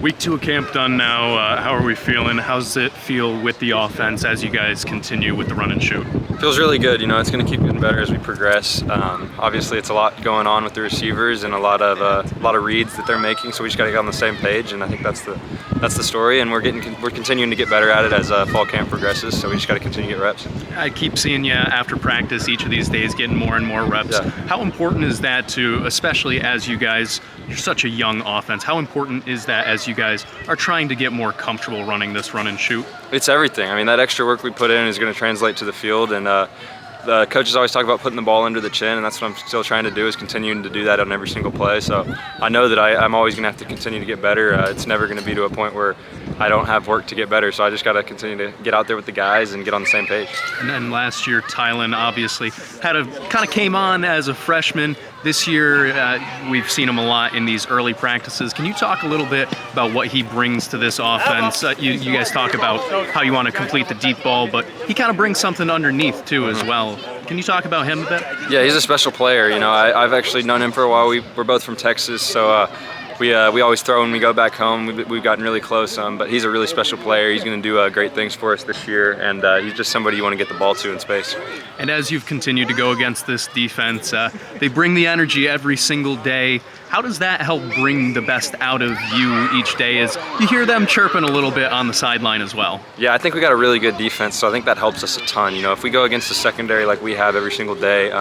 Week 2 of camp done now. How are we feeling? How does it feel with the offense as you guys continue with the run and shoot? Feels really good. You know, it's going to keep getting better as we progress. Obviously, it's a lot going on with the receivers and a lot of reads that they're making. So we just got to get on the same page, and I think that's the story. And we're continuing to get better at it as fall camp progresses. So we just got to continue to get reps. I keep seeing you after practice each of these days getting more and more reps. Yeah. How important is that to, especially as you guys, you're such a young offense, how important is that as you guys are trying to get more comfortable running this run and shoot? It's everything. I mean, that extra work we put in is going to translate to the field, and the coaches always talk about putting the ball under the chin, and that's what I'm still trying to do, is continuing to do that on every single play. So I know that I'm always going to have to continue to get better. It's never going to be to a point where I don't have work to get better, so I just got to continue to get out there with the guys and get on the same page. And then last year, Tylen obviously kind of came on as a freshman. This year, we've seen him a lot in these early practices. Can you talk a little bit about what he brings to this offense? You guys talk about how you want to complete the deep ball, but he kind of brings something underneath too as well. Can you talk about him a bit? Yeah, he's a special player. You know, I've actually known him for a while. We're both from Texas, so we always throw when we go back home. We've gotten really close, but he's a really special player. He's going to do great things for us this year, and he's just somebody you want to get the ball to in space. And as you've continued to go against this defense, they bring the energy every single day. How does that help bring the best out of you each day as you hear them chirping a little bit on the sideline as well? Yeah, I think we got a really good defense, so I think that helps us a ton. You know, if we go against the secondary like we have every single day,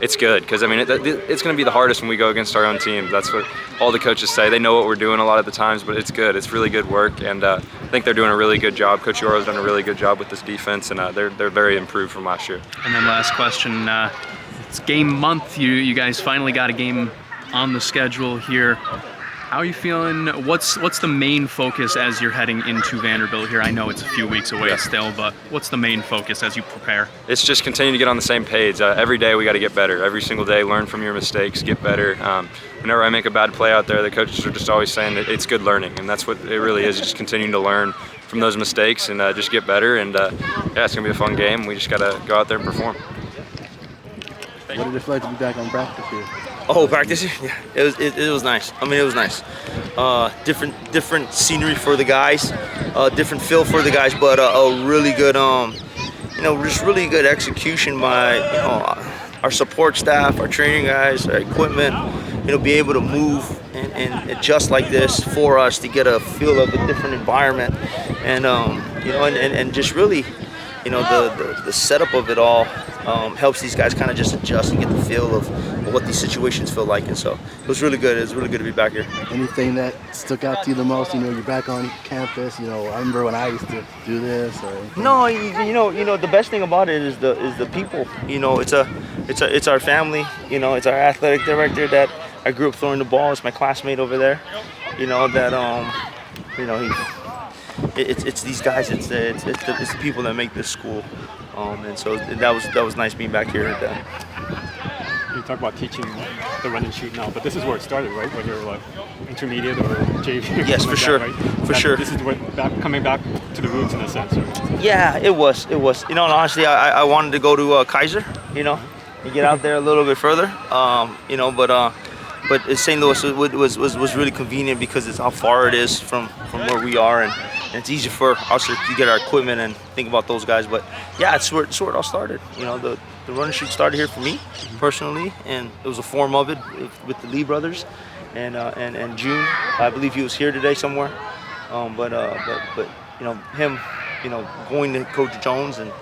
it's good, because I mean it's going to be the hardest when we go against our own team. That's what all the coaches say. They know what we're doing a lot of the times, but it's good. It's really good work, and I think they're doing a really good job. Coach Yoro's done a really good job with this defense, and they're very improved from last year. And then last question, it's game month. You guys finally got a game on the schedule here. How are you feeling? What's the main focus as you're heading into Vanderbilt here? I know it's a few weeks away still, but what's the main focus as you prepare? It's just continuing to get on the same page. Every day we got to get better. Every single day, learn from your mistakes, get better. Whenever I make a bad play out there, the coaches are just always saying that it's good learning, and that's what it really is, just continuing to learn from those mistakes and just get better. And yeah, it's going to be a fun game. We just got to go out there and perform. What did it feel like to be back on practice here? Oh, practice? Yeah, it was nice. I mean, it was nice. Different scenery for the guys, different feel for the guys, but a really good, just really good execution by our support staff, our training guys, our equipment. Be able to move and adjust like this for us to get a feel of a different environment, and just really, the setup of it all helps these guys kind of just adjust and get the feel of what these situations feel like. And so it was really good. It was really good to be back here. Anything that stuck out to you the most? You're back on campus. I remember when I used to do this. Or no, the best thing about it is the people. It's our family. It's our athletic director that I grew up throwing the ball. It's my classmate over there. It's these guys. It's the people that make this school. And so that was nice being back here at that. You talk about teaching the run and shoot now, but this is where it started, right? Whether like intermediate or JV. Yes, for sure, right? For sure. This is coming back to the roots in a sense. Right? Yeah, it was. Honestly, I wanted to go to Kaiser, and get out there a little bit further, but St. Louis was really convenient because it's how far it is from where we are, and it's easy for us to get our equipment and think about those guys. But yeah, it's where it all started. The run and shoot started here for me personally, and it was a form of it with the Lee brothers, and June. I believe he was here today somewhere. But him, going to Coach Jones and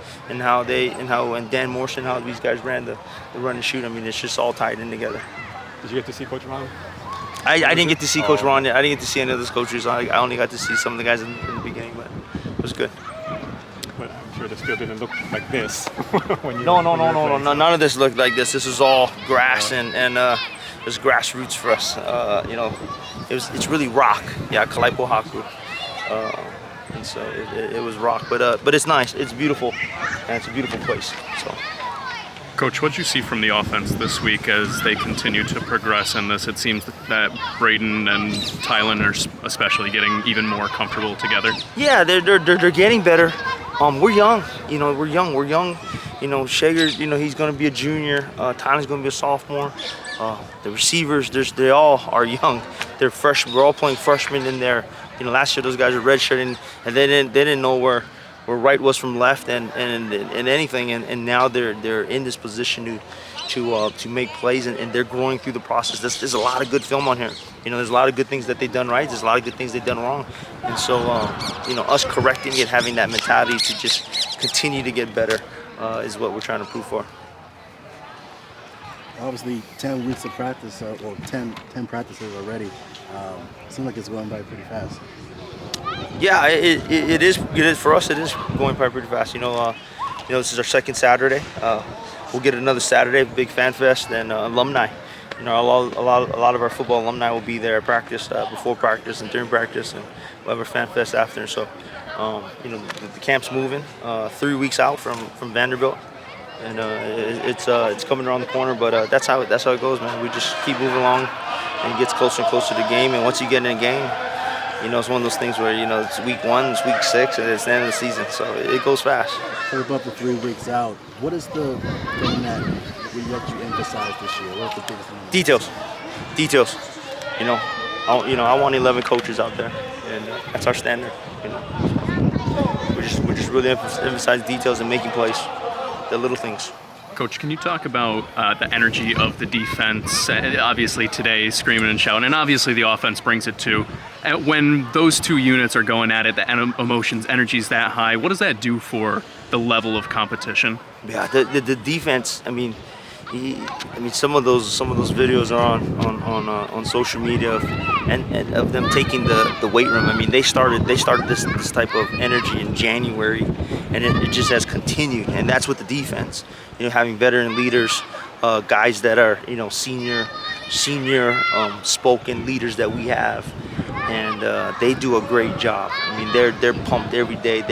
Dan Morrison, how these guys ran the run and shoot. I mean, it's just all tied in together. Did you get to see Coach Ron? I didn't get to see Coach Ron yet. I didn't get to see any of those coaches. I only got to see some of the guys in the beginning, but it was good. But I'm sure this field didn't look like this. No. None of this looked like this. This is all grass and it's grassroots for us. It's really rock. Yeah, Kalaipo Haku. And so it was rock, but it's nice. It's beautiful, and it's a beautiful place. So. Coach, what did you see from the offense this week as they continue to progress in this? It seems that Brayden and Tylen are especially getting even more comfortable together. Yeah, they're getting better. We're young. You know, we're young. We're young. You know, Schager, you know, he's going to be a junior. Tyler's going to be a sophomore. The receivers, they all are young. They're freshmen. We're all playing freshmen in there. You know, last year those guys were redshirting, and they didn't know where right was from left and anything. And now they're in this position to make plays, and they're growing through the process. There's a lot of good film on here. You know, there's a lot of good things that they've done right. There's a lot of good things they've done wrong. And so, you know, us correcting it, having that mentality to just continue to get better is what we're trying to prove for. Obviously, 10 weeks of practice, or 10 practices already. Seems like it's going by pretty fast. Yeah, it is for us. It is going by pretty fast. You know, this is our second Saturday. We'll get another Saturday, big fan fest, and alumni. You know, a lot of our football alumni will be there at practice, before practice and during practice, and we'll have our fan fest after. So, you know, the camp's moving. 3 weeks out from Vanderbilt, and it's coming around the corner. But that's how it goes, man. We just keep moving along, and it gets closer and closer to the game. And once you get in a game, you know, it's one of those things where, you know, it's week 1, it's week 6, and it's the end of the season. So it goes fast. What about the 3 weeks out? What is the thing that you emphasize this year? What's the biggest thing? Details. You know, I want 11 coaches out there, and that's our standard. You know, we're just really emphasize details and making plays, the little things. Coach, can you talk about the energy of the defense? Obviously today, screaming and shouting, and obviously the offense brings it too. When those two units are going at it, the emotions, energy's that high. What does that do for the level of competition? Yeah, the defense. I mean, some of those videos are on social media and of them taking the weight room. I mean, they started this type of energy in January, and it just has continued. And that's with the defense. You know, having veteran leaders, guys that are, you know, senior spoken leaders that we have, and they do a great job. I mean, they're pumped every day.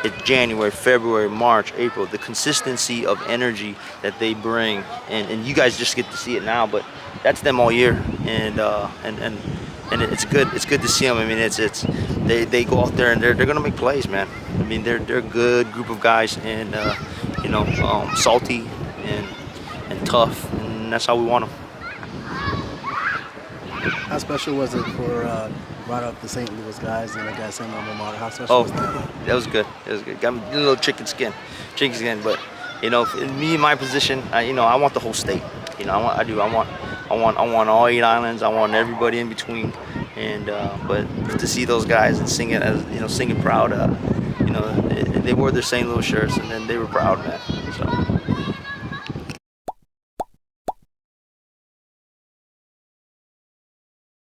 It's January, February, March, April. The consistency of energy that they bring, and you guys just get to see it now, but that's them all year, and it's good. It's good to see them. I mean, they go out there and they're gonna make plays, man. I mean, they're a good group of guys, and you know, salty and tough, and that's how we want them. How special was it for brought up the St. Louis guys and the guys same alma mater? How special was that? That was good. It was good. Got me a little chicken skin. But you know, in me, in my position, you know, I want the whole state. You know, I want all 8 islands. I want everybody in between. And but to see those guys and sing it, as you know, singing proud. You know, they wore their St. Louis shirts, and then they were proud, man. So.